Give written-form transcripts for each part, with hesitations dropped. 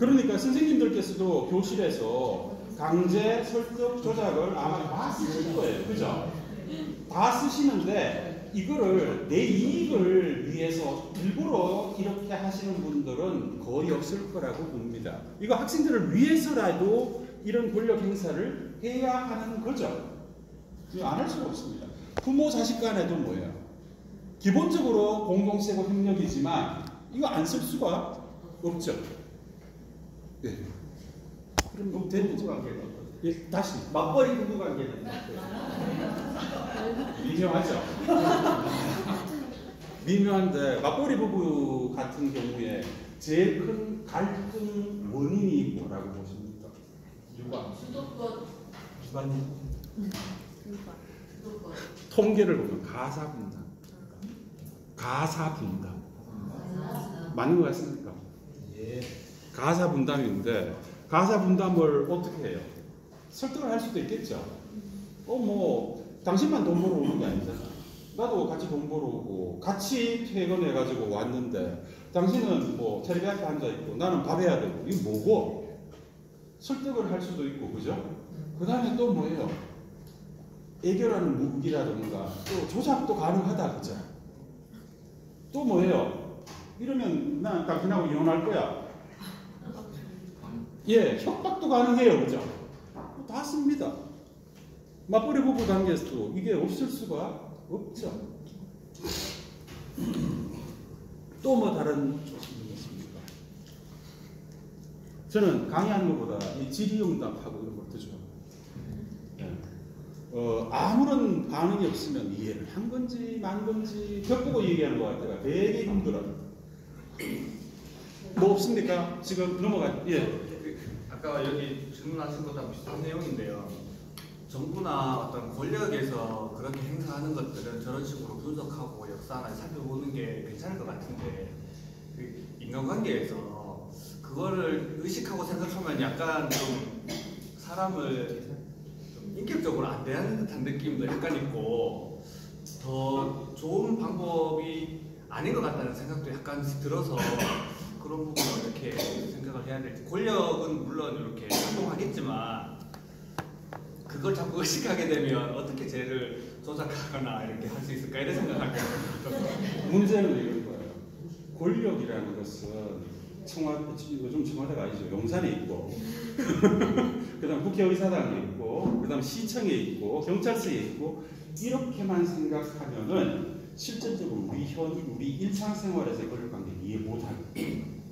그러니까 선생님들께서도 교실에서 강제 설득 조작을 아마 다 쓰실 거예요. 그죠? 다 쓰시는데 이거를 내 이익을 위해서 일부러 이렇게 하시는 분들은 거의 없을 거라고 봅니다. 이거 학생들을 위해서라도 이런 권력 행사를 해야 하는 거죠. 안 할 수가 없습니다. 부모 자식 간에도 뭐예요? 기본적으로 공동세고 협력이지만 이거 안 쓸 수가 없죠. 네. 그럼 되는 관계는 예, 다시 맞벌이 부부 관계는 미묘하죠. 미묘한데 맞벌이 부부 같은 경우에 제일 큰 갈등 원인이 뭐라고 보십니까? 유관. 수도권. 기관님. 수도권. 통계를 보면 가사분담. 가사분담. 맞는 것 같습니까? 예. 가사분담인데 가사분담을 어떻게 해요? 설득을 할 수도 있겠죠. 당신만 돈 벌어 오는 게 아니잖아. 나도 같이 돈 벌어 오고 같이 퇴근해가지고 왔는데 당신은 뭐 텔레비 앞에 앉아있고 나는 밥 해야 되고 이게 뭐고? 설득을 할 수도 있고 그죠? 그 다음에 또 뭐예요? 애교라는 무기라든가 또 조작도 가능하다 그죠? 또 뭐예요? 이러면 난 당신하고 이혼할 거야. 예, 협박도 가능해요 그죠? 다 씁니다. 맞벌이 부부 관계에서도 이게 없을 수가 없죠. 또 뭐 다른 조심이 있습니까? 저는 강의하는 것보다 이 질의응답하고 이런 걸 더 좋아해요. 아무런 반응이 없으면 이해를 한 건지 만 건지 벽보고 얘기하는 것 같아요. 되게 힘들어요. 뭐 없습니까? 지금 넘어가. 예. 아까 여기 질문하신 것과 비슷한 내용인데요. 정부나 어떤 권력에서 그렇게 행사하는 것들은 저런 식으로 분석하고 역사나 살펴보는 게 괜찮을 것 같은데 그 인간관계에서 그거를 의식하고 생각하면 약간 좀 사람을 좀 인격적으로 안 대하는 듯한 느낌도 약간 있고 더 좋은 방법이 아닌 것 같다는 생각도 약간씩 들어서 그런 부분을 어떻게 생각을 해야 될지. 권력은 물론 이렇게 활동하겠지만 그걸 자꾸 의식하게 되면 어떻게 쟤를 조작하거나 이렇게 할 수 있을까 이런 생각을 문제는 이런 거예요. 권력이라는 것은 요즘 청와대가 아니죠. 용산에 있고 그 다음 국회의사당에 있고 그 다음 시청에 있고 경찰서에 있고 이렇게만 생각하면은 실질적으로 우리 일상생활에서의 권력관계 이해 못하거든요.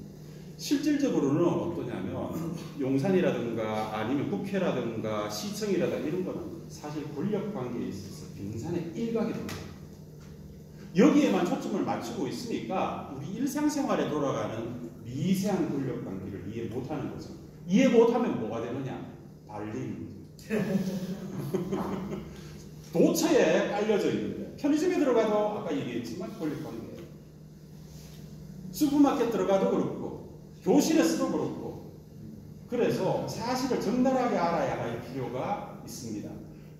실질적으로는 어떠냐면 용산이라든가 아니면 국회라든가 시청이라든가 이런 거는 사실 권력관계에 있어서 빙산의 일각이 됩니다. 여기에만 초점을 맞추고 있으니까 우리 일상생활에 돌아가는 미세한 권력관계를 이해 못하는 거죠. 이해 못하면 뭐가 되느냐? 발리는 도처에 깔려져 있는데 편의점에 들어가도 아까 얘기했지만 권력관계예요. 슈퍼마켓 들어가도 그렇고 교실에서도 그렇고 그래서 사실을 적나라하게 알아야 할 필요가 있습니다.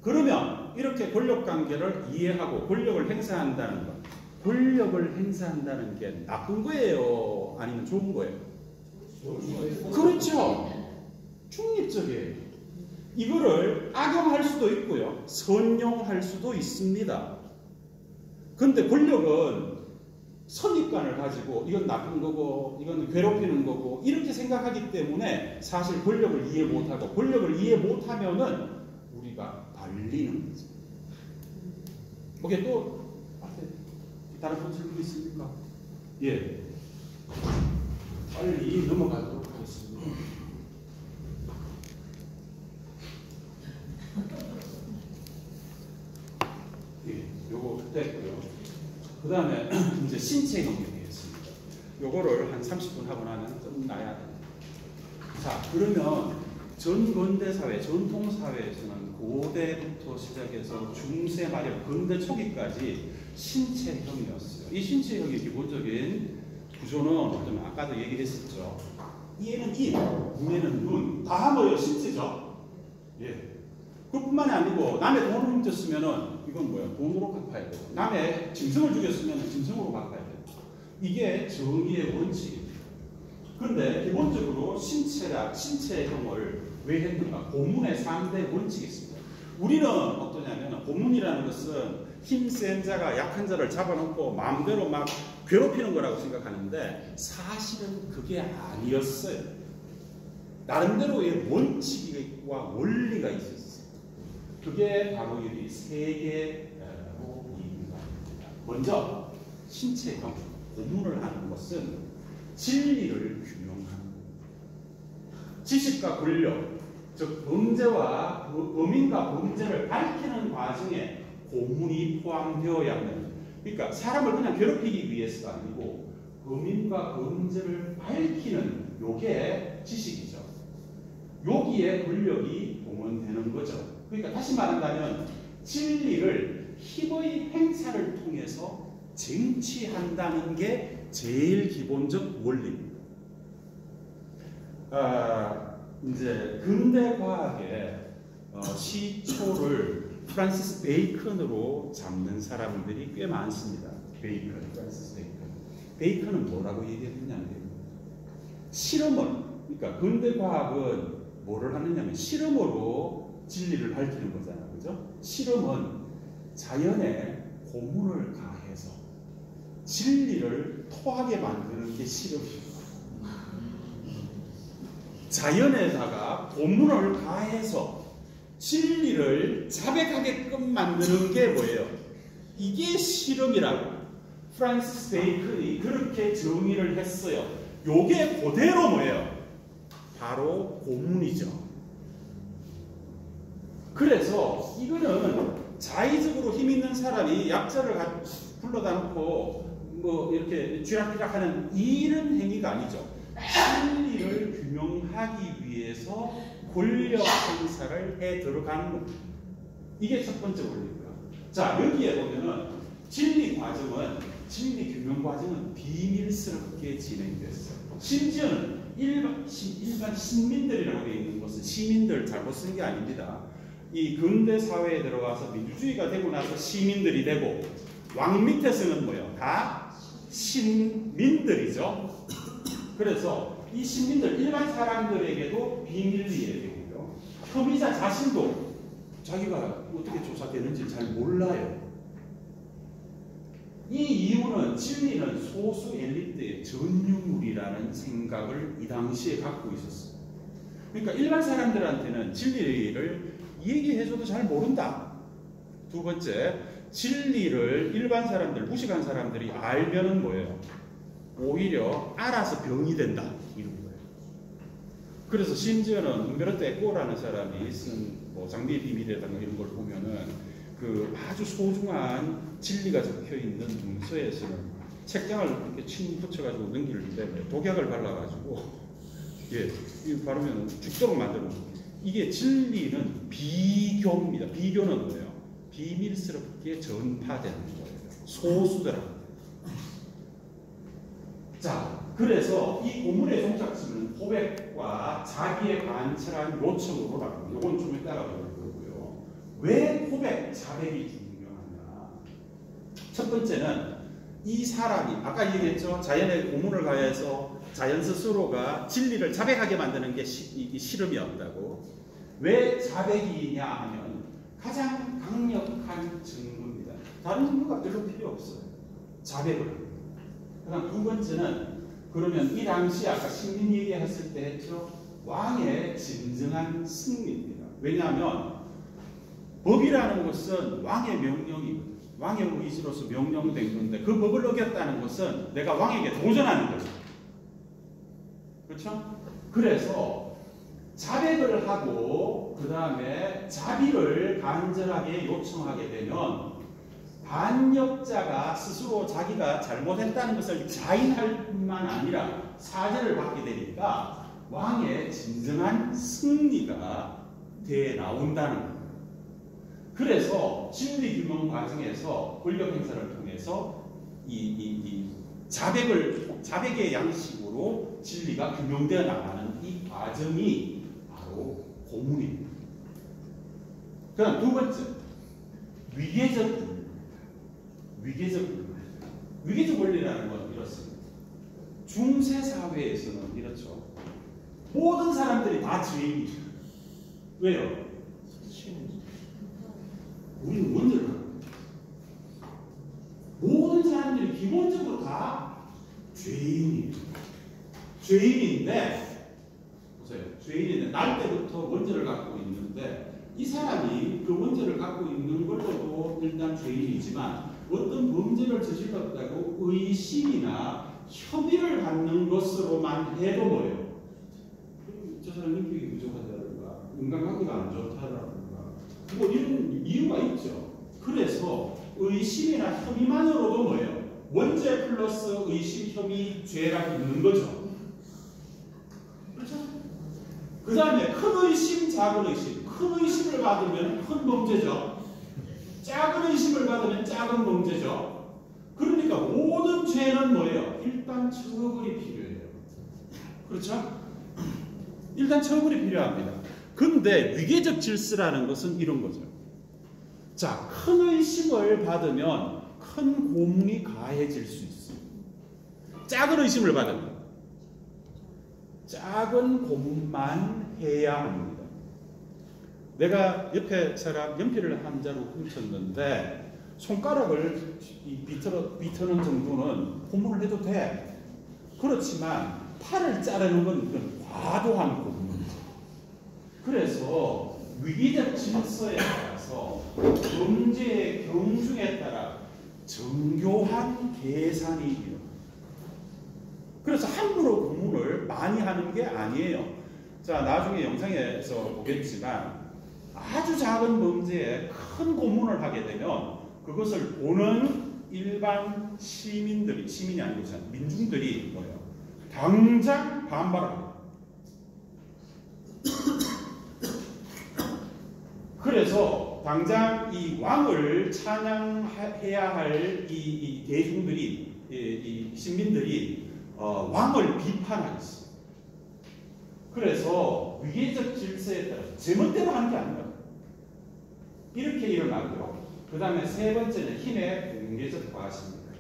그러면 이렇게 권력관계를 이해하고 권력을 행사한다는 것, 권력을 행사한다는 게 나쁜 거예요? 아니면 좋은 거예요? 그렇죠. 중립적이에요. 이거를 악용할 수도 있고요. 선용할 수도 있습니다. 근데 권력은 선입관을 가지고 이건 나쁜 거고 이건 괴롭히는 거고 이렇게 생각하기 때문에 사실 권력을 이해 못하고 권력을 이해 못하면은 우리가 발리는 거죠. 오케이, 또 다른 분 질문 있습니까? 예. 빨리 넘어가도록 하겠습니다. 예, 요거 됐고요. 그 다음에 이제 신체 영역이었습니다. 요거를 한 30분 하고 나면 끝나야 됩니다. 자, 그러면 전근대사회, 전통사회에서는 고대부터 시작해서 중세 말에 근대 초기까지 신체형이었어요. 이 신체형의 기본적인 구조는 좀 아까도 얘기했었죠. 이에는 입, 눈에는 눈, 다 뭐예요? 신체죠. 예. 그뿐만이 아니고 남의 돈을 훔쳤으면은 이건 뭐야? 돈으로 갚아야 돼요. 남의 짐승을 죽였으면 짐승으로 갚아야 돼요. 이게 정의의 원칙입니다. 그런데 기본적으로 신체형을 왜 했는가? 고문의 3대 원칙이 있습니다. 우리는 어떠냐면 고문이라는 것은 힘센 자가 약한 자를 잡아놓고 마음대로 막 괴롭히는 거라고 생각하는데 사실은 그게 아니었어요. 나름대로의 원칙과 원리가 있었어요. 그게 바로 이 세 개로 이유가 됩니다. 먼저 신체형 고문을 하는 것은 진리를 규명하는 겁니다. 지식과 권력, 즉 범죄와 범인과 범죄를 밝히는 과정에 고문이 포함되어야 하는, 그러니까 사람을 그냥 괴롭히기 위해서가 아니고 범인과 범죄를 밝히는 요게 지식이죠. 여기에 권력이 동원되는 거죠. 그러니까 다시 말한다면 진리를 힘의 행사를 통해서 쟁취한다는 게 제일 기본적 원리입니다. 이제 근대 과학의 시초를 프란시스 베이컨으로 잡는 사람들이 꽤 많습니다. 프란시스 베이컨. 베이컨은 뭐라고 얘기했냐면 실험을, 그러니까 근대 과학은 뭐를 하느냐면 실험으로 진리를 밝히는 거잖아요. 그죠? 실험은 자연에 고문을 가해서 진리를 토하게 만드는 게 실험이에요. 자연에다가 고문을 가해서 진리를 자백하게끔 만드는 게 뭐예요? 이게 실험이라고 프란시스 베이컨이 그렇게 정의를 했어요. 요게 그대로 뭐예요? 바로 고문이죠. 그래서 이거는 자의적으로 힘 있는 사람이 약자를 불러다 놓고 뭐 이렇게 쥐락펴락하는 이런 행위가 아니죠. 진리를 규명하기 위해서 권력 행사를 해 들어가는 겁니다. 이게 첫 번째 원리고요. 자, 여기에 보면은 진리 규명 과정은 비밀스럽게 진행됐어요. 심지어는 일반 시민들이라고 되어 있는 것은 시민들 잘못 쓴 게 아닙니다. 이 근대 사회에 들어가서 민주주의가 되고 나서 시민들이 되고 왕 밑에서는 뭐예요? 다 신민들이죠. 그래서 이 시민들, 일반 사람들에게도 비밀리에 되고요. 혐의자 자신도 자기가 어떻게 조사되는지 잘 몰라요. 이 이유는 진리는 소수 엘리트의 전유물이라는 생각을 이 당시에 갖고 있었어요. 그러니까 일반 사람들한테는 진리를 얘기해줘도 잘 모른다. 두 번째, 진리를 일반 사람들, 무식한 사람들이 알면은 뭐예요? 오히려 알아서 병이 된다. 이런 거예요. 그래서 심지어는 umberto eco라는 사람이 쓴 뭐 장미의 비밀이라든가 이런 걸 보면은 그 아주 소중한 진리가 적혀 있는 문서에서는 책장을 이렇게 침 붙여가지고 넘기는데 독약을 발라가지고 이거 바르면 죽도록 만드는 거예요. 이게 진리는 비교입니다. 비교는 뭐예요? 비밀스럽게 전파되는 거예요. 소수들한테. 자, 그래서 이 고문의 종착지는 고백과 자기의 관철한 요청으로 나옵니다. 이건 좀 이따가 배울 거고요. 왜 고백, 자백이 중요하냐? 첫 번째는 이 사람이 아까 얘기했죠. 자연의 고문을 가해서 자연 스스로가 진리를 자백하게 만드는 게 실험이었다고. 왜 자백이냐 하면 가장 강력한 증거입니다. 다른 증거가 별로 필요 없어요. 자백을. 그다음 두 번째는 그러면 이 당시 아까 식민 얘기했을 때 했죠. 왕의 진정한 승리입니다. 왜냐하면 법이라는 것은 왕의 명령이거든요. 왕의 의지로서 명령된 건데 그 법을 어겼다는 것은 내가 왕에게 도전하는 거죠. 그렇죠? 그래서 자백을 하고 그 다음에 자비를 간절하게 요청하게 되면 반역자가 스스로 자기가 잘못했다는 것을 자인할 뿐만 아니라 사죄를 받게 되니까 왕의 진정한 승리가 돼 나온다는 거예요. 그래서 진리 규명 과정에서 권력 행사를 통해서 이 자백의 양식으로 진리가 규명되어 나가는 이 과정이 바로 고문입니다. 그다음 두 번째, 위계적 원리라는 건 이렇습니다. 중세 사회에서는 이렇죠. 모든 사람들이 다 죄인이에요. 왜요? 우리는 원죄를 하는 거예요. 모든 사람들이 기본적으로 다 죄인이에요. 죄인인데, 보세요. 죄인인데, 날 때부터 원죄를 갖고 있는데, 이 사람이 그 원죄를 갖고 있는 걸로도 일단 죄인이지만, 어떤 범죄를 저질렀다고 의심이나 혐의를 받는 것으로만 해도 뭐예요? 저 사람 인격이 부족하다든가, 인간관계가 안 좋다든가, 뭐 이런 이유가 있죠. 그래서 의심이나 혐의만으로도 뭐예요? 원죄 플러스 의심, 혐의, 죄가 있는 거죠. 그렇죠? 그 다음에 큰 의심, 작은 의심. 큰 의심을 받으면 큰 범죄죠. 작은 의심을 받으면 작은 범죄죠. 그러니까 모든 죄는 뭐예요? 일단 처벌이 필요해요. 그렇죠? 일단 처벌이 필요합니다. 근데 위계적 질서라는 것은 이런 거죠. 자, 큰 의심을 받으면 큰 고문이 가해질 수 있어요. 작은 의심을 받으면 작은 고문만 해야 합니다. 내가 옆에 사람 연필을 한 자루 훔쳤는데 손가락을 비트는 정도는 고문을 해도 돼. 그렇지만 팔을 자르는 건 과도한 고문이죠. 그래서 위기적 질서에 따라서 범죄의 경중에 따라 정교한 계산이 일어납니다. 그래서 함부로 고문을 많이 하는 게 아니에요. 자, 나중에 영상에서 보겠지만 아주 작은 범죄에 큰 고문을 하게 되면 그것을 보는 일반 시민들이, 시민이 아니고 민중들이 뭐예요? 당장 반발합니다. 그래서 당장 이 왕을 찬양해야 할 이 대중들이, 이 시민들이 왕을 비판하겠어요. 그래서 위계적 질서에 따라 제멋대로 하는 게 아니라 이렇게 일어나고요. 그 다음에 세 번째는 힘의 공개적 과시입니다.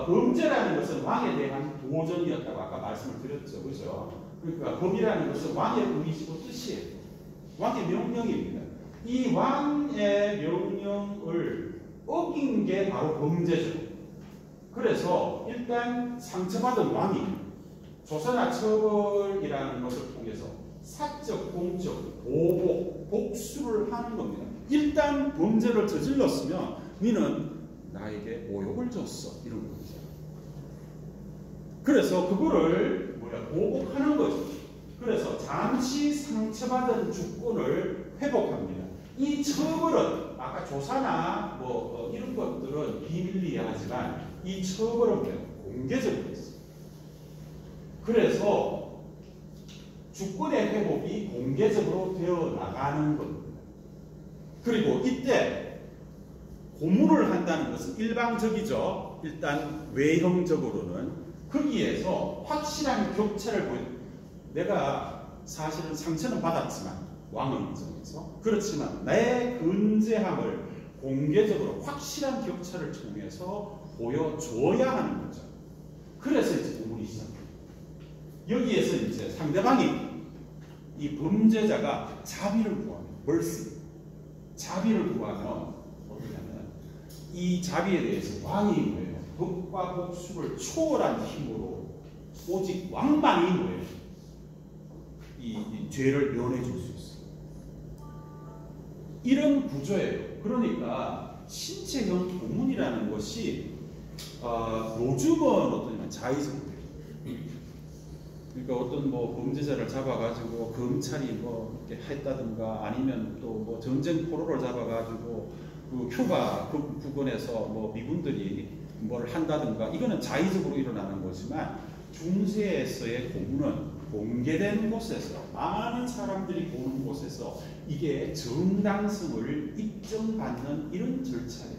범죄라는 것은 왕에 대한 도전이었다고 아까 말씀을 드렸죠. 그죠? 그러니까 법이라는 것은 왕의 의지고 뜻이에요. 왕의 명령입니다. 이 왕의 명령을 어긴 게 바로 범죄죠. 그래서 일단 상처받은 왕이 조사나 처벌이라는 것을 통해서 사적, 공적, 보복, 복수를 하는 겁니다. 일단 범죄를 저질렀으면 너는 나에게 모욕을 줬어. 이런 거죠. 그래서 그거를 보복하는 거죠. 그래서 잠시 상처받은 주권을 회복합니다. 이 처벌은 아까 조사나 이런 것들은 비밀리에 하지만 이 처벌은 공개적으로 있어요. 그래서 주권의 회복이 공개적으로 되어 나가는 겁니다. 그리고 이때 고문을 한다는 것은 일방적이죠. 일단 외형적으로는 거기에서 확실한 격차를 내가 사실은 상처는 받았지만 왕의 입장에서 그렇지만 내 근제함을 공개적으로 확실한 격차를 통해서 보여줘야 하는 거죠. 그래서 이제 고문이 시작합니다. 여기에서 이제 상대방이 이 범죄자가 자비를 구합니다. mercy. 자비를 구하면 어떻게 하면 이 자비에 대해서 왕이 뭐예요? 법과 복수를 초월한 힘으로 오직 왕만이 뭐예요? 이 죄를 면해 줄 수 있어요. 이런 구조예요. 그러니까 신체형 고문이라는 것이 요즘은 어떠냐면 자의적이에요. 그러니까 어떤 범죄자를 잡아가지고 검찰이 이렇게 했다든가 아니면 또 전쟁 포로를 잡아가지고 그 휴가 그 부근에서 미군들이 뭘 한다든가 이거는 자의적으로 일어나는 거지만 중세에서의 고문은 공개된 곳에서 많은 사람들이 보는 곳에서 이게 정당성을 입증받는 이런 절차예요.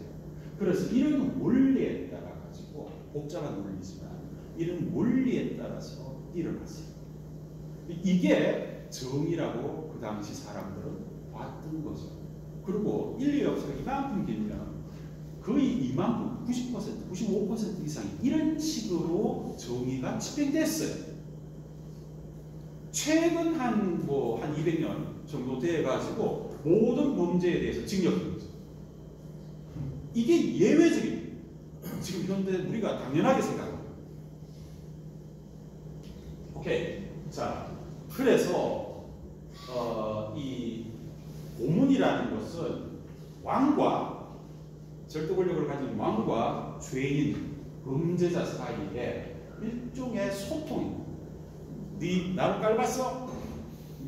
그래서 이런 원리에 따라 가지고 복잡한 원리지만 이런 원리에 따라서 일어났어요. 이게 정의라고 그 당시 사람들은 봤던 거죠. 그리고 인류 역사가 이만큼 길면 거의 이만큼 90%, 95% 이상이 이런 식으로 정의가 집행됐어요. 최근 한 200년 정도 돼 가지고 모든 범죄에 대해서 징역한 거죠. 이게 예외적인 지금 현대 우리가 당연하게 생각합니다. 오케이. 자, 그래서 이 고문이라는 것은 왕과 절대 권력을 가진 왕과 죄인, 범죄자 사이에 일종의 소통입니다. 네 나를 깔봤어?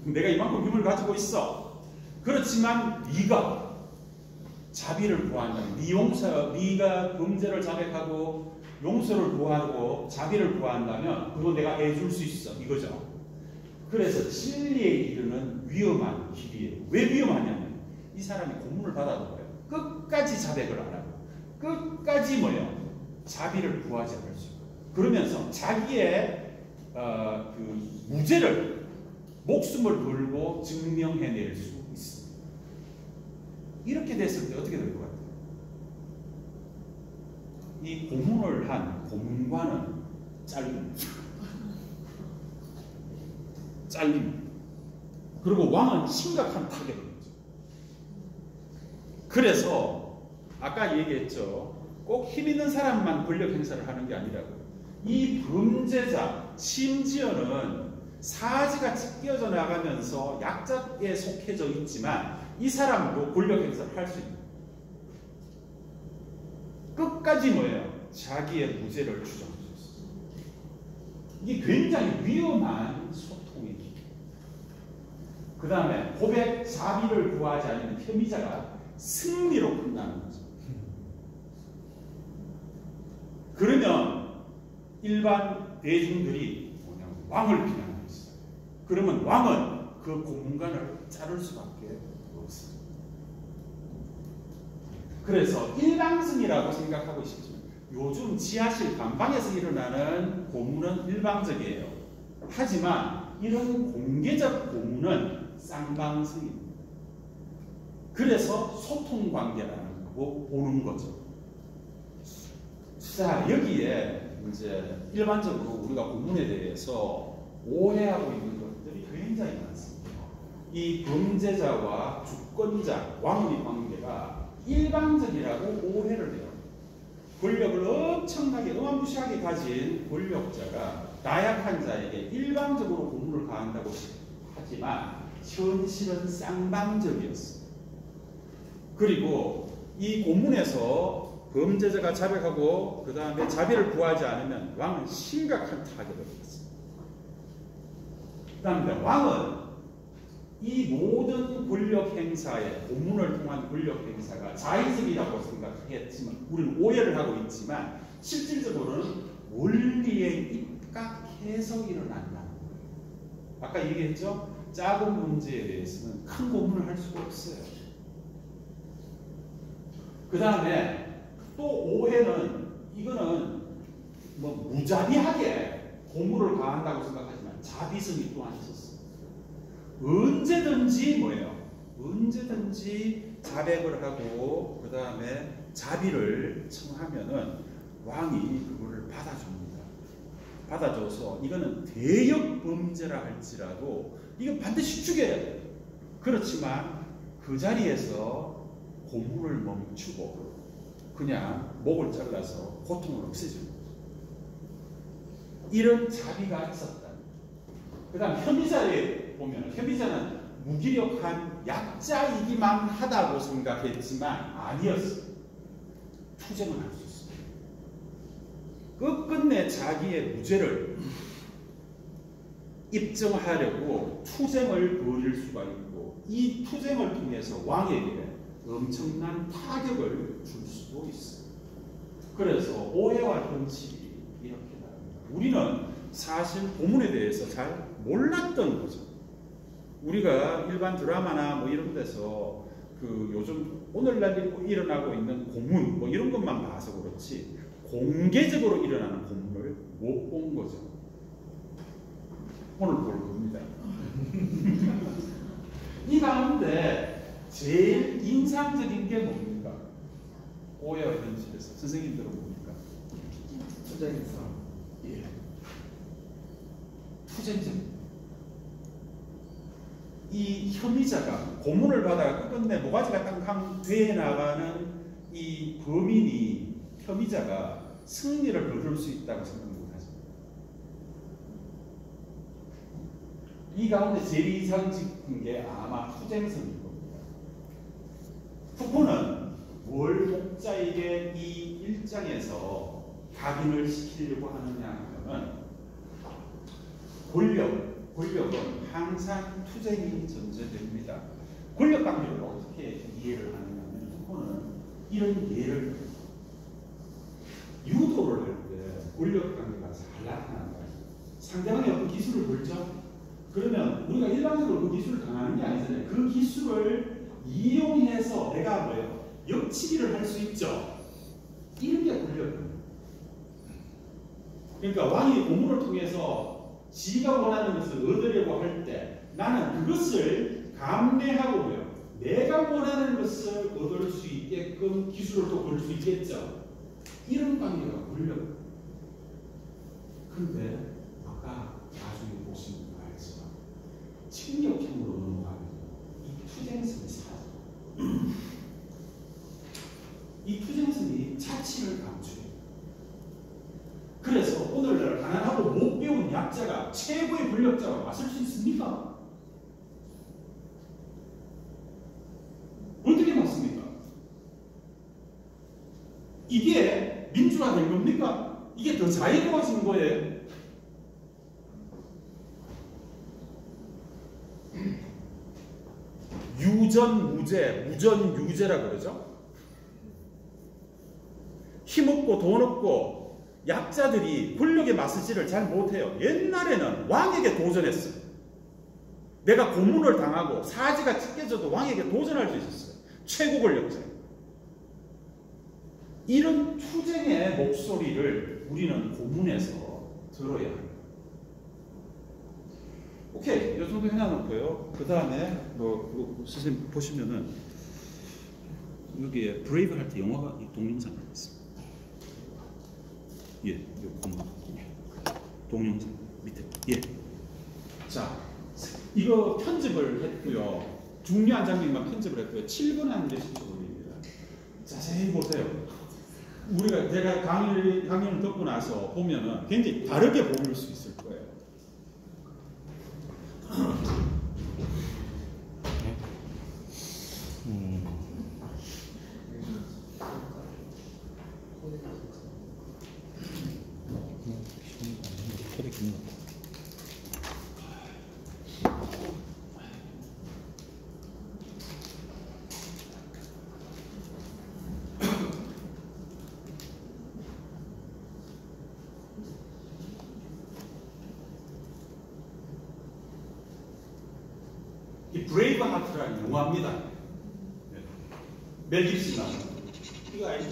내가 이만큼 힘을 가지고 있어. 그렇지만 네가 자비를 구한다면, 네가 범죄를 자백하고 용서를 구하고 자비를 구한다면 그거 내가 해줄 수 있어. 이거죠. 그래서 진리에 이르는 위험한 길이에요. 왜 위험하냐면 이 사람이 고문을 받아도 끝까지 자백을 안 하고 끝까지 자비를 구하지 않을 수 있고, 그러면서 자기의 그 무죄를 목숨을 걸고 증명해낼 수 있습니다. 이렇게 됐을 때 어떻게 될 것 같아요? 이 고문을 한 고문관은 잘립니다. 그리고 왕은 심각한 타격을 했죠. 그래서 아까 얘기했죠. 꼭 힘 있는 사람만 권력 행사를 하는 게 아니라고. 이 범죄자, 심지어는 사지가 찢겨져 나가면서 약자에 속해져 있지만 이 사람도 권력 행사를 할 수 있는. 끝까지 자기의 무죄를 주장할 수 있어요. 이게 굉장히 위험한 소통의 길. 그 다음에 고백, 자비를 구하지 않는 혐의자가 승리로 끝나는 거죠. 그러면 일반 대중들이 왕을 비난하고 있어요. 그러면 왕은 그 고문관을 자를 수밖에 없어요. 그래서 일방성이라고 생각하고 있습니다. 요즘 지하실 감방에서 일어나는 고문은 일방적이에요. 하지만 이런 공개적 고문은 쌍방성입니다. 그래서 소통관계라는 거 보는 거죠. 자, 여기에 이제 일반적으로 우리가 고문에 대해서 오해하고 있는 것들이 굉장히 많습니다. 이 범죄자와 주권자, 왕의 관계가 일방적이라고 오해를 해요. 권력을 엄청나게 어마무시하게 가진 권력자가 나약한 자에게 일방적으로 고문을 가한다고 하지만 현실은 쌍방적이었어요. 그리고 이 고문에서 범죄자가 자백하고 그 다음에 자비를 구하지 않으면 왕은 심각한 타격을 받습니다. 그 다음에 왕은 이 모든 권력 행사에 고문을 통한 권력 행사가 자의적이라고 생각했지만 우리는 오해를 하고 있지만 실질적으로는 원리에 입각해서 일어난다는 거예요. 아까 얘기했죠? 작은 문제에 대해서는 큰 고문을 할 수가 없어요. 그 다음에 또 오해는 이거는 무자비하게 고문을 가한다고 생각하지만 자비성이 또한 있었어요. 언제든지 자백을 하고 그 다음에 자비를 청하면은 왕이 그거를 받아줍니다. 받아줘서 이거는 대역 범죄라 할지라도 이건 반드시 죽여야 돼요. 그렇지만 그 자리에서 고문을 멈추고 그냥 목을 잘라서 고통을 없애주는 거죠. 이런 자비가 있었다. 그 다음 혐의자에 보면 혐의자는 무기력한 약자이기만 하다고 생각했지만 아니었어요. 투쟁을 할 수 있어요. 끝끝내 자기의 무죄를 입증하려고 투쟁을 벌일 수가 있고 이 투쟁을 통해서 왕에게 엄청난 타격을 줄 수도 있어요. 그래서 오해와 현실이 이렇게 나옵니다. 우리는 사실 고문에 대해서 잘 몰랐던 거죠. 우리가 일반 드라마나 이런 데서 요즘 오늘날 일어나고 있는 고문 이런 것만 봐서 그렇지 공개적으로 일어나는 고문을 못 본 거죠. 오늘 볼 겁니다. 이 가운데 제일 인상적인 게 뭡니까? 오해와 현실에서 선생님들은 뭡니까? 투쟁에서 예. 투쟁적. 이 혐의자가 고문을 받아 끝내 모가지가 깡깡 돼 나가는 이 범인이 혐의자가 승리를 거둘 수 있다고 생각 못하죠. 이 가운데 제일 이상 깊은 게 아마 투쟁성일 겁니다. 푸코는 뭘 독자에게 이 일장에서 각인을 시키려고 하느냐 하면 권력은 항상 투쟁이 전제됩니다. 권력 관계를 어떻게 이해를 하느냐면 푸코는 이런 예를 유도를 할 때 권력 관계가 잘 나타난다. 상대방이 어떤 기술을 벌죠? 그러면 우리가 일반적으로 그 기술을 당하는 게 아니잖아요. 그 기술을 이용해서 내가 뭐예요? 역치기를 할 수 있죠. 이런 게 권력입니다. 그러니까 왕이 고문을 통해서 지가 원하는 것을 얻으려고 할 때 나는 그것을 감내하고요. 내가 원하는 것을 얻을 수 있게끔 기술을 또 걸 수 있겠죠. 이런 관계가 권력. 그런데 아까 나중에 보시면 알지만侵略형으로 넘어가면 이 투쟁성이 사라져요. 이 투쟁성이 자치를 감추해요. 그래서 오늘날 가난하고 못 배운 약자가 최고의 권력자가 맞설 수 있습니까? 어떻게 맞습니까? 이게 민주화된 겁니까? 이게 더 자유로워진 거예요? 유전무죄, 무전유죄라 그러죠? 힘없고 돈 없고 약자들이 권력에 맞서지를 잘 못해요. 옛날에는 왕에게 도전했어요. 내가 고문을 당하고 사지가 찢겨져도 왕에게 도전할 수 있었어요. 최고 권력자. 이런 투쟁의 목소리를 우리는 고문에서 들어야 합니다. 오케이, 이 정도 해놔놓고요. 그 다음에 선생님 보시면은 여기에 브레이브 할 때 영화가 동영상이 있습니다. 예, 동영상 밑에. 예. 자, 이거 편집을 했고요. 중요한 장면만 편집을 했고요. 7분 한 개씩 올립니다. 자세히 보세요. 우리가 제가 강의를 듣고 나서 보면은 굉장히 다르게 보일 수 있을 거예요. 이 브레이브 하트라는 영화입니다. 멜 깁슨 나오는 이거 알죠?